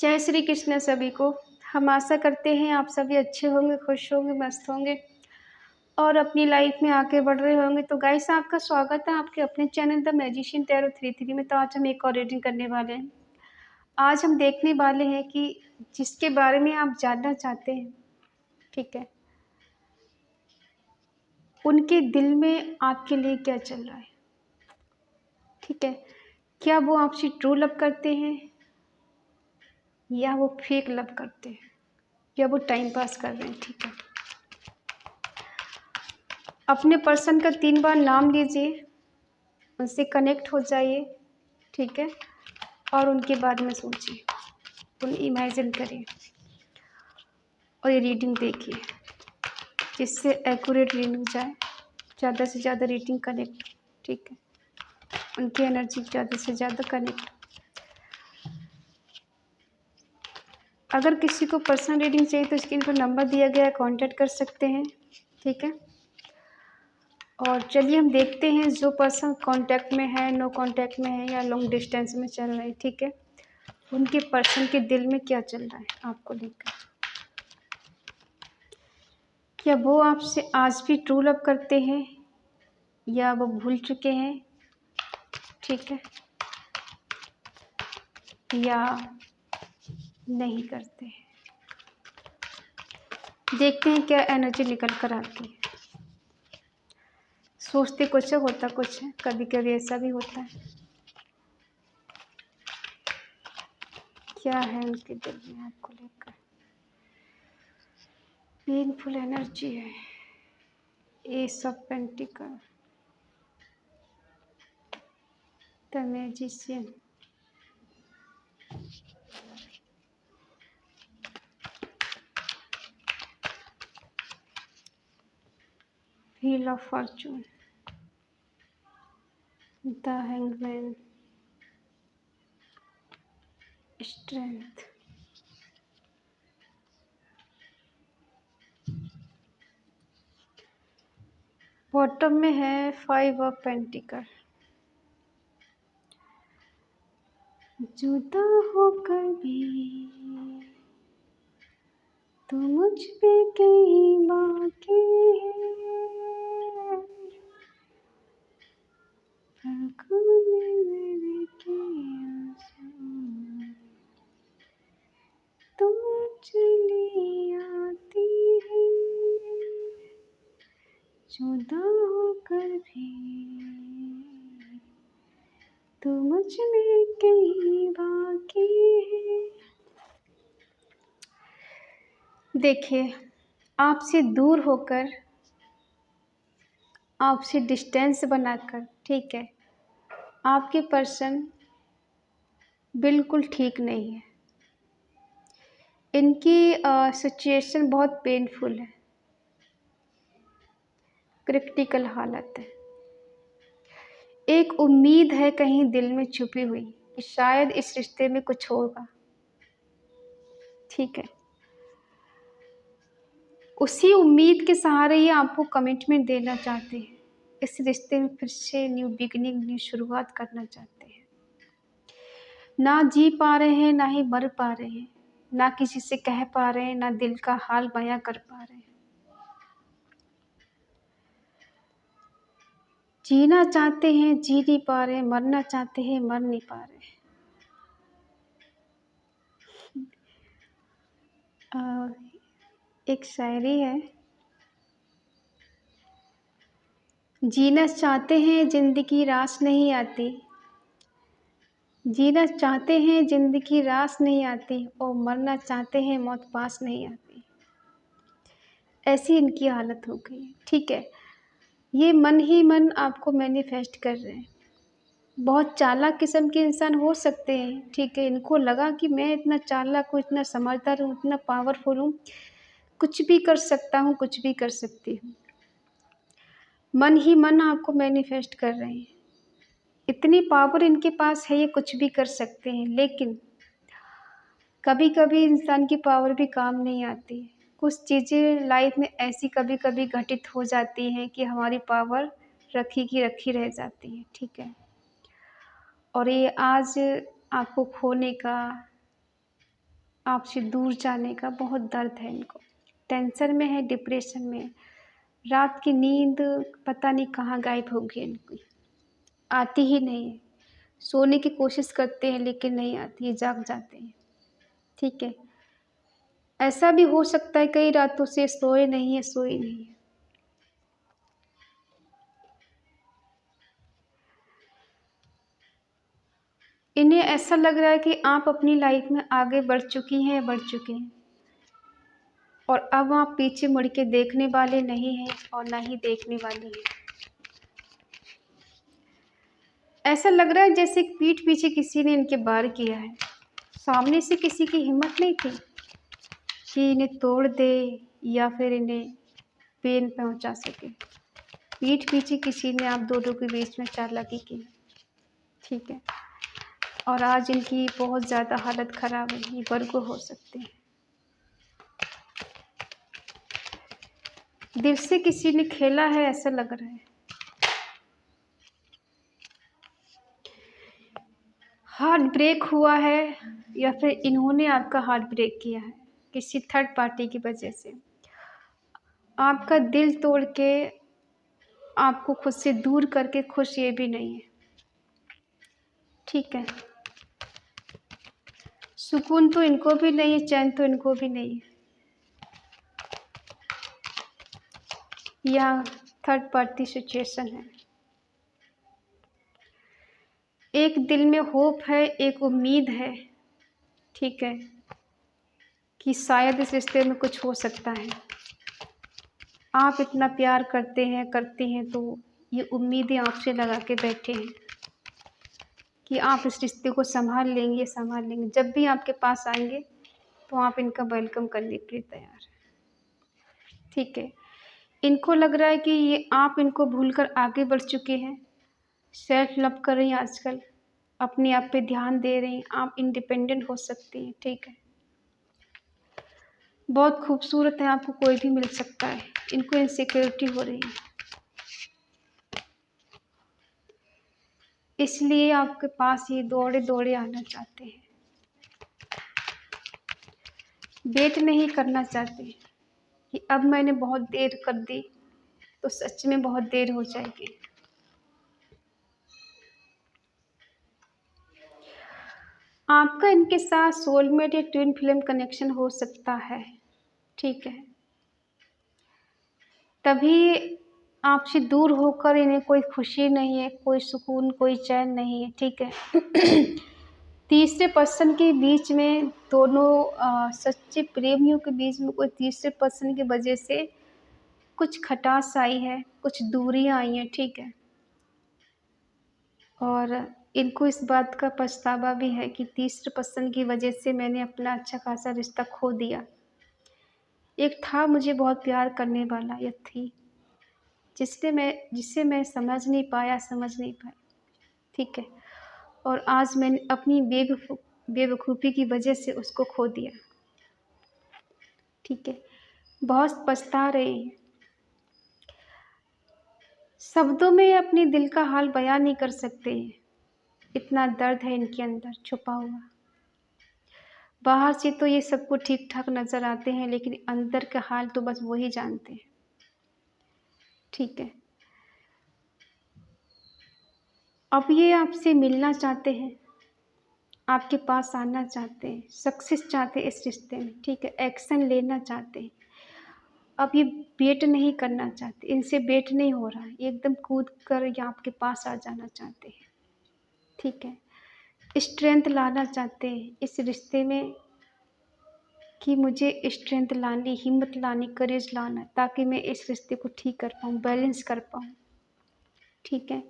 जय श्री कृष्ण सभी को। हम आशा करते हैं आप सभी अच्छे होंगे, खुश होंगे, मस्त होंगे और अपनी लाइफ में आगे बढ़ रहे होंगे। तो गाइस, आपका स्वागत है आपके अपने चैनल द मैजिशियन टैरो 33 में। तो आज हम एक और रीडिंग करने वाले हैं। आज हम देखने वाले हैं कि जिसके बारे में आप जानना चाहते हैं, ठीक है, उनके दिल में आपके लिए क्या चल रहा है। ठीक है, क्या वो आपसे ट्रू लव करते हैं या वो फेक लव करते हैं या वो टाइम पास कर रहे हैं। ठीक है, अपने पर्सन का 3 बार नाम लीजिए, उनसे कनेक्ट हो जाइए, ठीक है, और उनके बारे में सोचिए, उन्हें इमेजिन करिए और ये रीडिंग देखिए जिससे एक्यूरेट रीडिंग जाए, ज़्यादा से ज़्यादा रीडिंग कनेक्ट, ठीक है, उनकी एनर्जी ज़्यादा से ज़्यादा कनेक्ट। अगर किसी को पर्सनल रीडिंग चाहिए तो स्क्रीन पर नंबर दिया गया है, कांटेक्ट कर सकते हैं, ठीक है। और चलिए हम देखते हैं जो पर्सन कांटेक्ट में है, नो कांटेक्ट में है या लॉन्ग डिस्टेंस में चल रहे हैं, ठीक है, उनके पर्सन के दिल में क्या चल रहा है आपको लेकर। क्या वो आपसे आज भी ट्रू लव करते हैं या वो भूल चुके हैं, ठीक है, या नहीं करते हैं। देखते हैं क्या एनर्जी निकल कर आती है। सोचते कुछ है, होता कुछ है, कभी कभी ऐसा भी होता है। क्या है उनके दिल में आपको लेकर। पेनफुल एनर्जी है, S of pentacle, the magician, wheel of Fortune, the hangman, strength, bottom में है 5 ऑफ पेंटिकल। जुदा होकर भी तो मुझ पे कहीं बाकी है, पलकों में मेरे के आंसू, तुम चली आती है, जुदा होकर भी तो मुझ में कहीं बाकी है। देखिए, आपसे दूर होकर, आपसे डिस्टेंस बनाकर, ठीक है, आपके पर्सन बिल्कुल ठीक नहीं है। इनकी सिचुएशन बहुत पेनफुल है, क्रिटिकल हालत है। एक उम्मीद है कहीं दिल में छुपी हुई कि शायद इस रिश्ते में कुछ होगा, ठीक है। उसी उम्मीद के सहारे ही आपको कमिटमेंट देना चाहते हैं, इस रिश्ते में फिर से न्यू बिगिनिंग, न्यू शुरुआत करना चाहते हैं। ना जी पा रहे हैं, ना ही मर पा रहे हैं, ना किसी से कह पा रहे हैं, ना दिल का हाल बयां कर पा रहे हैं। जीना चाहते हैं, जी नहीं पा रहे हैं, मरना चाहते हैं, मर नहीं पा रहे हैं। एक शायरी है, जीना चाहते हैं जिंदगी रास नहीं आती, जीना चाहते हैं जिंदगी रास नहीं आती, और मरना चाहते हैं मौत पास नहीं आती। ऐसी इनकी हालत हो गई है, ठीक है। ये मन ही मन आपको मैनिफेस्ट कर रहे हैं। बहुत चालाक किस्म के इंसान हो सकते हैं, ठीक है। इनको लगा कि मैं इतना चालाक हूँ, इतना समझदार हूँ, इतना पावरफुल हूँ, कुछ भी कर सकता हूँ, कुछ भी कर सकती हूँ। मन ही मन आपको मैनिफेस्ट कर रहे हैं। इतनी पावर इनके पास है, ये कुछ भी कर सकते हैं। लेकिन कभी कभी इंसान की पावर भी काम नहीं आती। कुछ चीज़ें लाइफ में ऐसी कभी कभी घटित हो जाती हैं कि हमारी पावर रखी की रखी रह जाती है, ठीक है। और ये आज आपको खोने का आपसे दूर जाने का बहुत दर्द है इनको। टेंशन में है, डिप्रेशन में है। रात की नींद पता नहीं कहाँ गायब हो गई इनकी, आती ही नहीं है। सोने की कोशिश करते हैं लेकिन नहीं आती है, जाग जाते हैं। ठीक है, ऐसा भी हो सकता है कई रातों से सोए नहीं है, सोए नहीं है। इन्हें ऐसा लग रहा है कि आप अपनी लाइफ में आगे बढ़ चुकी हैं, बढ़ चुके हैं, और अब आप पीछे मुड़ के देखने वाले नहीं हैं और ना ही देखने वाली हैं। ऐसा लग रहा है जैसे पीठ पीछे किसी ने इनके वार किया है। सामने से किसी की हिम्मत नहीं थी कि इन्हें तोड़ दे या फिर इन्हें पेन पहुंचा सके। पीठ पीछे किसी ने आप दोनों के बीच में चालाकी की। ठीक है, और आज इनकी बहुत ज़्यादा हालत ख़राब है, ये बरगो हो सकते हैं। दिल से किसी ने खेला है ऐसा लग रहा है। हार्ट ब्रेक हुआ है या फिर इन्होंने आपका हार्ट ब्रेक किया है किसी थर्ड पार्टी की वजह से। आपका दिल तोड़ के आपको खुद से दूर करके खुश ये भी नहीं है। ठीक है, सुकून तो इनको भी नहीं है, चैन तो इनको भी नहीं है। यह थर्ड पार्टी सिचुएशन है। एक दिल में होप है, एक उम्मीद है। ठीक है, कि शायद इस रिश्ते में कुछ हो सकता है। आप इतना प्यार करते हैं तो ये उम्मीदें आपसे लगा के बैठे हैं कि आप इस रिश्ते को संभाल लेंगे, संभाल लेंगे। जब भी आपके पास आएंगे तो आप इनका वेलकम करने के लिए तैयार हैं। ठीक है, इनको लग रहा है कि ये आप इनको भूलकर आगे बढ़ चुके हैं, सेल्फ लव कर रही हैं आजकल, अपने आप पे ध्यान दे रही हैं, आप इंडिपेंडेंट हो सकती हैं। ठीक है, बहुत खूबसूरत है, आपको कोई भी मिल सकता है। इनको इनसिक्योरिटी हो रही है, इसलिए आपके पास ये दौड़े दौड़े आना चाहते हैं। वेट नहीं करना चाहते कि अब मैंने बहुत देर कर दी तो सच में बहुत देर हो जाएगी। आपका इनके साथ सोलमेट या ट्विन फ्लेम कनेक्शन हो सकता है। ठीक है, तभी आपसे दूर होकर इन्हें कोई खुशी नहीं है, कोई सुकून, कोई चैन नहीं है। ठीक है, तीसरे पर्सन के बीच में दोनों सच्चे प्रेमियों के बीच में कोई तीसरे पर्सन की वजह से कुछ खटास आई है, कुछ दूरियां आई हैं। ठीक है, और इनको इस बात का पछतावा भी है कि तीसरे पर्सन की वजह से मैंने अपना अच्छा खासा रिश्ता खो दिया। एक था मुझे बहुत प्यार करने वाला, या थी जिसे मैं समझ नहीं पाई। ठीक है, और आज मैंने अपनी बेवकूफ़ी की वजह से उसको खो दिया। ठीक है, बहुत पछता रहे हैं। शब्दों में अपने दिल का हाल बयां नहीं कर सकते हैं, इतना दर्द है इनके अंदर छुपा हुआ। बाहर से तो ये सबको ठीक ठाक नज़र आते हैं लेकिन अंदर का हाल तो बस वही जानते हैं। ठीक है, अब ये आपसे मिलना चाहते हैं, आपके पास आना चाहते हैं, सक्सेस चाहते हैं इस रिश्ते में। ठीक है, एक्शन लेना चाहते हैं। अब ये वेट नहीं करना चाहते, इनसे वेट नहीं हो रहा है, ये एकदम कूद कर या आपके पास आ जाना चाहते हैं। ठीक है, स्ट्रेंथ लाना चाहते हैं इस रिश्ते में कि मुझे स्ट्रेंथ लानी, हिम्मत लानी, करेज लाना, ताकि मैं इस रिश्ते को ठीक कर पाऊँ, बैलेंस कर पाऊँ। ठीक है,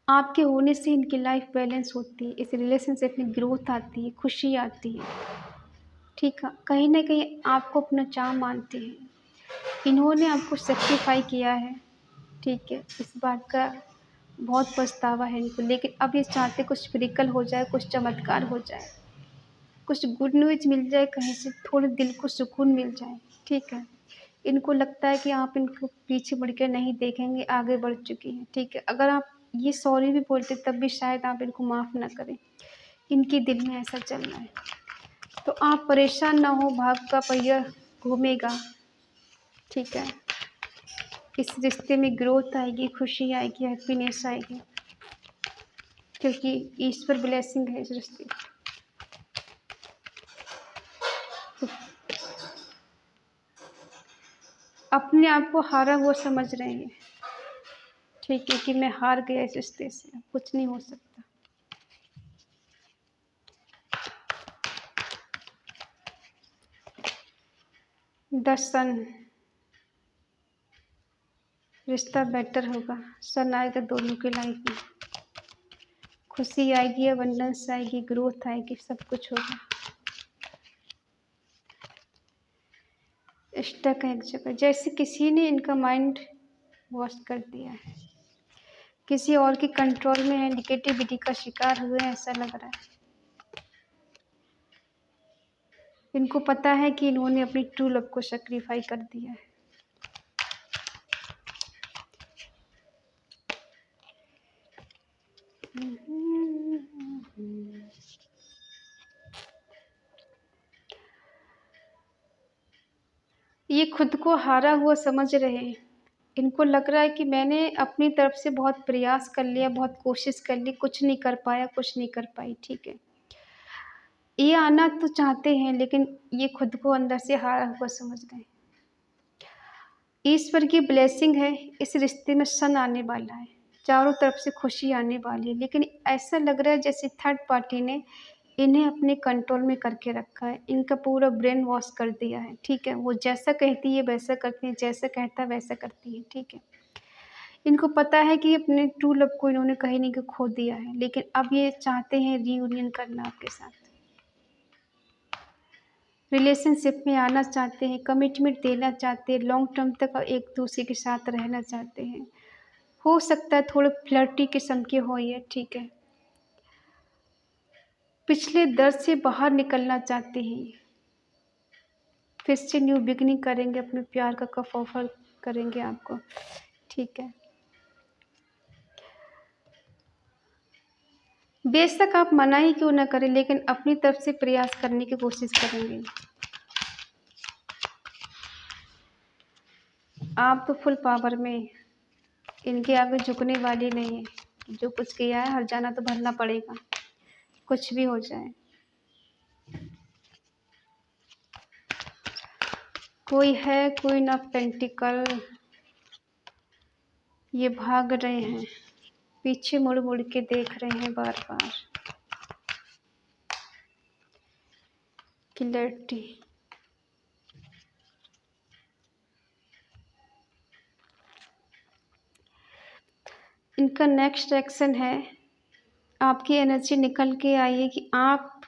आपके होने से इनकी लाइफ बैलेंस होती है, इस रिलेशनशिप में ग्रोथ आती है, खुशी आती है। ठीक है, कहीं ना कहीं आपको अपना चाह मानते हैं, इन्होंने आपको सेक्रीफाई किया है। ठीक है, इस बात का बहुत पछतावा है इनको, लेकिन अब ये चाहते कुछ मिरेकल हो जाए, कुछ चमत्कार हो जाए, कुछ गुड न्यूज मिल जाए, कहीं से थोड़े दिल को सुकून मिल जाए। ठीक है, इनको लगता है कि आप इनको पीछे मुड़ के नहीं देखेंगे, आगे बढ़ चुकी हैं। ठीक है, अगर आप ये सॉरी भी बोलते तब भी शायद आप इनको माफ़ ना करें, इनके दिल में ऐसा चल रहा है। तो आप परेशान ना हो, भाग का पहिया घूमेगा, ठीक है। इस रिश्ते में ग्रोथ आएगी, खुशी आएगी, हैप्पीनेस आएगी, क्योंकि ईश्वर ब्लेसिंग है इस रिश्ते में। तो अपने आप को हारा हुआ समझ रहे हैं, ठीक है, कि मैं हार गया इस रिश्ते से, कुछ नहीं हो सकता। द सन, रिश्ता बेटर होगा, सन आएगा दोनों की लाइफ में, खुशी आएगी, अबंडेंस आएगी, ग्रोथ आएगी, सब कुछ होगा। स्टक है एक जगह, जैसे किसी ने इनका माइंड वॉश कर दिया है, किसी और के कंट्रोल में है, निगेटिविटी का शिकार हुए हैं, ऐसा लग रहा है। इनको पता है कि इन्होंने अपनी ट्रू लव को सेक्रीफाई कर दिया है। ये खुद को हारा हुआ समझ रहे हैं। इनको लग रहा है कि मैंने अपनी तरफ से बहुत प्रयास कर लिया, बहुत कोशिश कर ली, कुछ नहीं कर पाया, कुछ नहीं कर पाई, ठीक है। ये आना तो चाहते हैं, लेकिन ये खुद को अंदर से हारा हुआ समझ रहे हैं। ईश्वर की ब्लेसिंग है, इस रिश्ते में सन आने वाला है, चारों तरफ से खुशी आने वाली है, लेकिन ऐसा लग रहा है जैसे थर्ड पार्टी ने इन्हें अपने कंट्रोल में करके रखा है, इनका पूरा ब्रेन वॉश कर दिया है, ठीक है। वो जैसा कहती है वैसा करती है, जैसा कहता है वैसा करती है, ठीक है। इनको पता है कि अपने ट्रू लव को इन्होंने कहीं नहीं खो दिया है, लेकिन अब ये चाहते हैं रीयूनियन करना आपके साथ, रिलेशनशिप में आना चाहते हैं, कमिटमेंट देना चाहते हैं, लॉन्ग टर्म तक एक दूसरे के साथ रहना चाहते हैं। हो सकता है थोड़े फ्लर्टी किस्म के हो ये, ठीक है। पिछले दर्द से बाहर निकलना चाहते हैं, फिर से न्यू बिगनिंग करेंगे, अपने प्यार का कप ऑफर करेंगे आपको, ठीक है। बेशक आप मना ही क्यों ना करें, लेकिन अपनी तरफ से प्रयास करने की कोशिश करेंगे। आप तो फुल पावर में, इनके आगे झुकने वाली नहीं है। जो कुछ किया है हर जाना तो भरना पड़ेगा, कुछ भी हो जाए। कोई है, कोई ना पेंटिकल, ये भाग रहे हैं, पीछे मुड़ मुड़ के देख रहे हैं बार बार। क्लैरिटी, इनका नेक्स्ट एक्शन है, आपकी एनर्जी निकल के आई है कि आप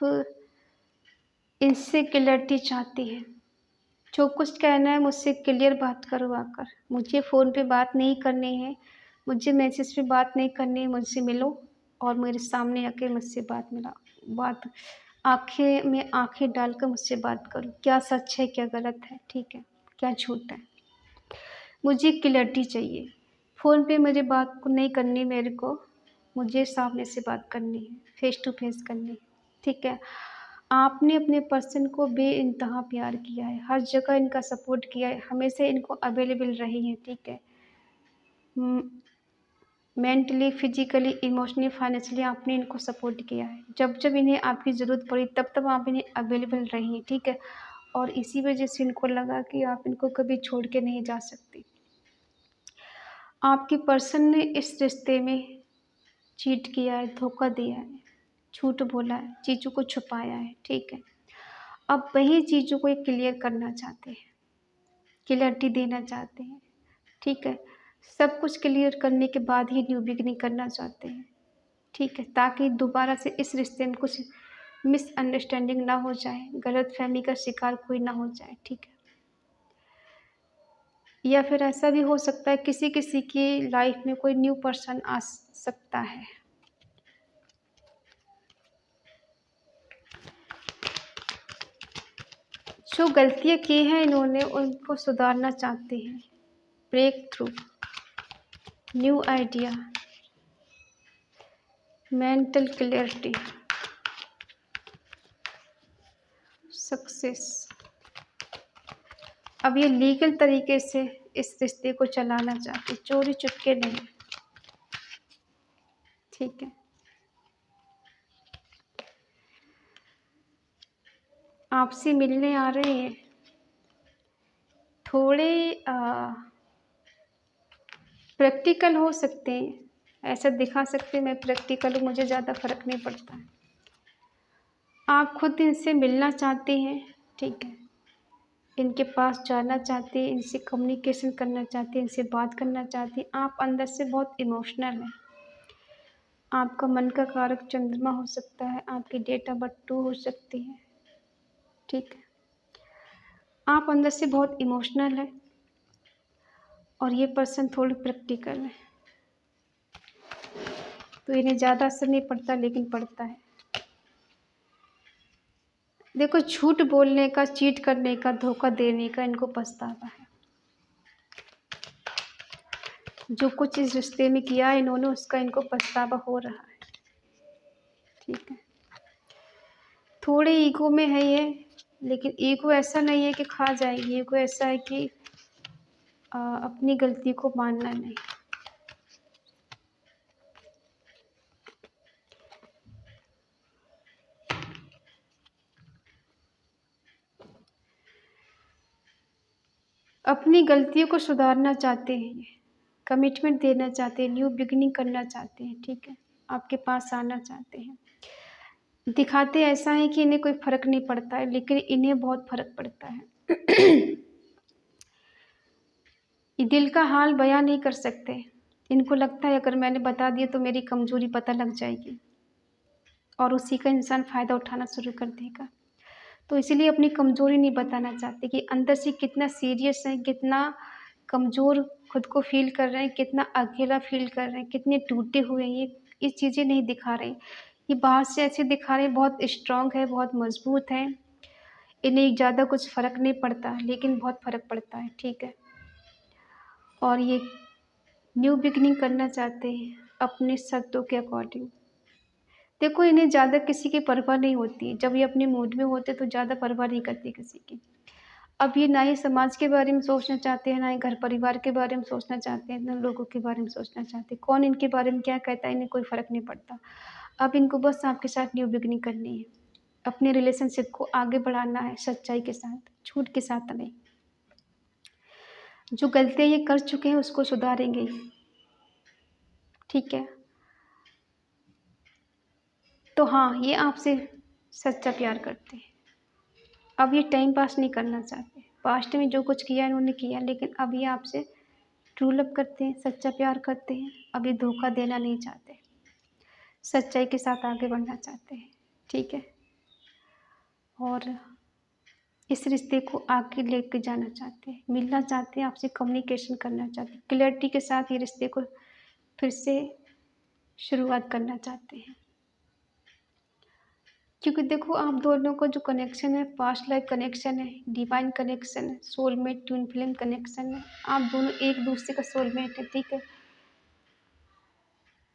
इनसे क्लैरिटी चाहती हैं। जो कुछ कहना है मुझसे क्लियर बात करो आकर, मुझे फ़ोन पे बात नहीं करनी है, मुझे मैसेज पे बात नहीं करनी है, मुझसे मिलो और मेरे सामने आके मुझसे बात आँखें में आँखें डालकर मुझसे बात करो। क्या सच है, क्या गलत है, ठीक है, क्या झूठ है, मुझे क्लैरिटी चाहिए। फ़ोन पे मेरी बात को नहीं करनी मेरे को, मुझे सामने से बात करनी है, फ़ेस टू फ़ेस करनी है, ठीक है। आपने अपने पर्सन को बेइंतहा प्यार किया है, हर जगह इनका सपोर्ट किया है, हमेशा इनको अवेलेबल रही हैं, ठीक है। मेंटली, फिजिकली, इमोशनली, फाइनेंशियली आपने इनको सपोर्ट किया है। जब जब इन्हें आपकी ज़रूरत पड़ी तब तब आप इन्हें अवेलेबल रही हैं, ठीक है। और इसी वजह से इनको लगा कि आप इनको कभी छोड़ के नहीं जा सकती। आपके पर्सन ने इस रिश्ते में चीट किया है, धोखा दिया है, झूठ बोला है, चीज़ों को छुपाया है, ठीक है। अब वही चीज़ों को ये क्लियर करना चाहते हैं, क्लैरिटी देना चाहते हैं, ठीक है। सब कुछ क्लियर करने के बाद ही न्यू बिगिनिंग करना चाहते हैं, ठीक है, ताकि दोबारा से इस रिश्ते में कुछ मिसअंडरस्टैंडिंग ना हो जाए, गलतफहमी का शिकार कोई ना हो जाए, ठीक है। या फिर ऐसा भी हो सकता है किसी किसी की लाइफ में कोई न्यू पर्सन आ सकता है। जो गलतियाँ की हैं इन्होंने उनको सुधारना चाहते हैं। Breakthrough, new idea, mental clarity, success. अब ये लीगल तरीके से इस रिश्ते को चलाना चाहते, चोरी चुपके नहीं, ठीक है। आपसे मिलने आ रहे हैं, थोड़े प्रैक्टिकल हो सकते हैं, ऐसा दिखा सकते हैं मैं प्रैक्टिकल हूँ, मुझे ज़्यादा फर्क नहीं पड़ता। आप खुद इनसे मिलना चाहते हैं, ठीक है, इनके पास जाना चाहते हैं, इनसे कम्युनिकेशन करना चाहते हैं, इनसे बात करना चाहते हैं। आप अंदर से बहुत इमोशनल हैं। आपका मन का कारक चंद्रमा हो सकता है, आपकी डेट ऑफ बर्थ 2 हो सकती है, ठीक है। आप अंदर से बहुत इमोशनल है और ये पर्सन थोड़ी प्रैक्टिकल है, तो इन्हें ज़्यादा असर नहीं पड़ता, लेकिन पड़ता है। देखो, झूठ बोलने का, चीट करने का, धोखा देने का इनको पछतावा है। जो कुछ इस रिश्ते में किया है इन्होंने, उसका इनको पछतावा हो रहा है, ठीक है। थोड़े ईगो में है ये, लेकिन ईगो ऐसा नहीं है कि खा जाएगी, ईगो ऐसा है कि अपनी गलती को मानना नहीं। अपनी गलतियों को सुधारना चाहते हैं ये, कमिटमेंट देना चाहते हैं, न्यू बिगिनिंग करना चाहते हैं, ठीक है। आपके पास आना चाहते हैं। दिखाते ऐसा है कि इन्हें कोई फ़र्क नहीं पड़ता है, लेकिन इन्हें बहुत फ़र्क पड़ता है। ये दिल का हाल बयां नहीं कर सकते। इनको लगता है अगर मैंने बता दिया तो मेरी कमज़ोरी पता लग जाएगी और उसी का इंसान फ़ायदा उठाना शुरू कर देगा। तो इसीलिए अपनी कमज़ोरी नहीं बताना चाहते कि अंदर से कितना सीरियस हैं, कितना कमज़ोर खुद को फ़ील कर रहे हैं, कितना अकेला फ़ील कर रहे हैं, कितने टूटे हुए हैं, ये चीज़ें नहीं दिखा रहे। ये बाहर से ऐसे दिखा रहे हैं बहुत स्ट्रॉन्ग है, बहुत मज़बूत है, इन्हें ज़्यादा कुछ फ़र्क नहीं पड़ता, लेकिन बहुत फ़र्क पड़ता है, ठीक है। और ये न्यू बिगिनिंग करना चाहते हैं अपने शर्तों के अकॉर्डिंग। देखो, इन्हें ज़्यादा किसी की परवाह नहीं होती, जब ये अपने मूड में होते तो ज़्यादा परवाह नहीं करते किसी की। अब ये ना ही समाज के बारे में सोचना चाहते हैं, ना ही घर परिवार के बारे में सोचना चाहते हैं, ना लोगों के बारे में सोचना चाहते हैं। कौन इनके बारे में क्या कहता है इन्हें कोई फ़र्क नहीं पड़ता। अब इनको बस आपके साथ न्यू बिगिनिंग करनी है, अपने रिलेशनशिप को आगे बढ़ाना है सच्चाई के साथ, झूठ के साथ नहीं। जो गलतियाँ ये कर चुके हैं उसको सुधारेंगे ही, ठीक है। तो हाँ, ये आपसे सच्चा प्यार करते हैं। अब ये टाइम पास नहीं करना चाहते। पास्ट में जो कुछ किया इन्होंने किया, लेकिन अब ये आपसे ट्रू लव करते हैं, सच्चा प्यार करते हैं। अब ये धोखा देना नहीं चाहते, सच्चाई के साथ आगे बढ़ना चाहते हैं, ठीक है। और इस रिश्ते को आगे लेके जाना चाहते हैं, मिलना चाहते हैं, आपसे कम्युनिकेशन करना चाहते हैं, क्लैरिटी के साथ ये रिश्ते को फिर से शुरुआत करना चाहते हैं। क्योंकि देखो, आप दोनों का जो कनेक्शन है पास्ट लाइफ कनेक्शन है, डिवाइन कनेक्शन है, सोलमेट ट्विन फ्लेम कनेक्शन है। आप दोनों एक दूसरे का सोलमेट है, ठीक है।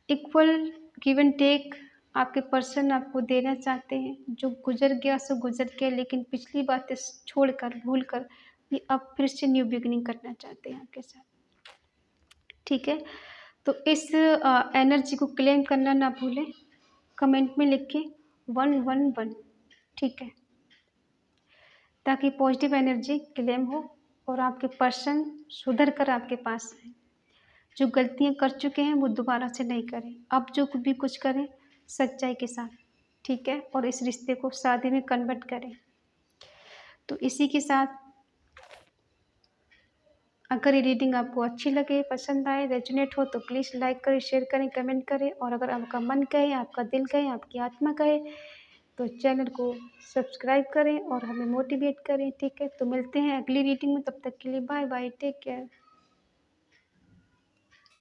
इक्वल गिव एंड टेक आपके पर्सन आपको देना चाहते हैं। जो गुजर गया सो गुजर गया, लेकिन पिछली बातें छोड़कर, भूल कर ये अब फिर से न्यू बिगिनिंग करना चाहते हैं आपके साथ, ठीक है। तो इस एनर्जी को क्लेम करना ना भूलें, कमेंट में लिख के 111, ठीक है, ताकि पॉजिटिव एनर्जी क्लेम हो और आपके पर्सन सुधर कर आपके पास आए। जो गलतियाँ कर चुके हैं वो दोबारा से नहीं करें। अब जो भी कुछ करें सच्चाई के साथ, ठीक है, और इस रिश्ते को शादी में कन्वर्ट करें। तो इसी के साथ अगर ये रीडिंग आपको अच्छी लगे, पसंद आए, रेजोनेट हो तो प्लीज़ लाइक करें, शेयर करें, कमेंट करें। और अगर आपका मन कहे, आपका दिल कहे, आपकी आत्मा कहे तो चैनल को सब्सक्राइब करें और हमें मोटिवेट करें, ठीक है। तो मिलते हैं अगली रीडिंग में, तब तक के लिए बाय बाय, टेक केयर।